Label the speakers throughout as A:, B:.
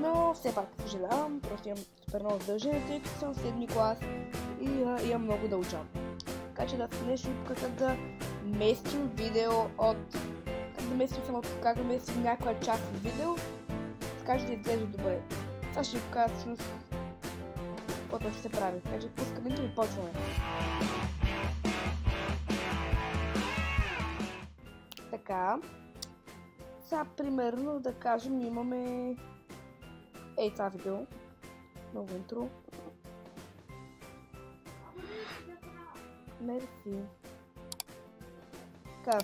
A: Но все пак съжалявам, просто имам супер много задължение, тъй като съм в 7-ми клас и имам много да уча. Така че днес ще ви покажа как да местим видео как да местим някоя част от видео, така че да изглежда добре. Сега ще ви покажа всъщност каквото ще се прави. Така че пускаме интро и почваме. Така. Сега примерно да кажем имаме това видео. Много интро. Мерси. Така.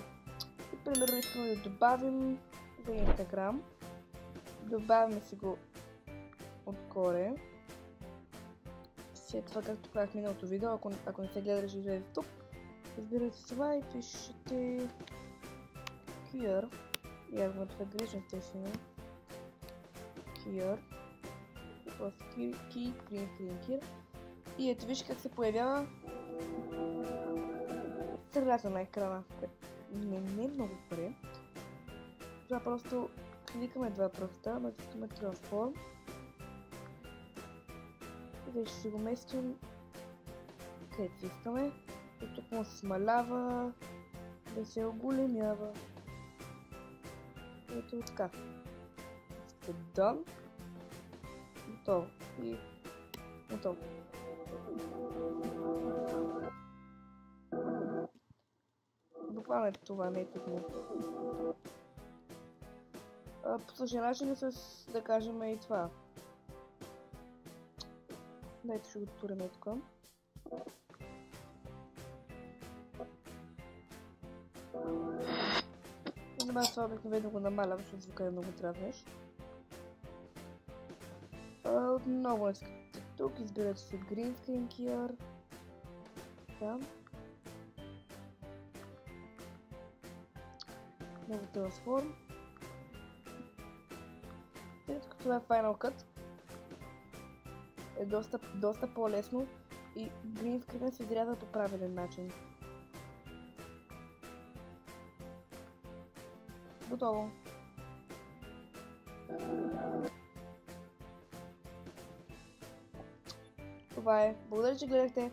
A: И примерно искаме да добавим за Instagram. Добавяме си го отгоре. След това, както казах миналото видео, ако не се гледа, ще излезе тук. Избирате това и пишете Here. И аз го грешно естествено. Here. Просто Here. И ето виж как се появява средата на екрана. Не е много добре. Това просто кликаме два пръста, натискаме Transform. И вече ще го местим където искаме. И тук му се смалява, да се оголемява. Ето така. Сте done. Готово. И готово. Буквално е това, не е трудно. По същия начин с, да кажем, и това. Дайте ще го турим и така. Добре, това обикновено го намалям, защото звука е много травнеш. Отново искате тук, избирате се Green Screen Here. Така. Много Transform. Тъй като това е Final Cut, е доста по-лесно и Green Screen се изрязва по правилен начин. Готово. Това е. Благодаря, че гледахте.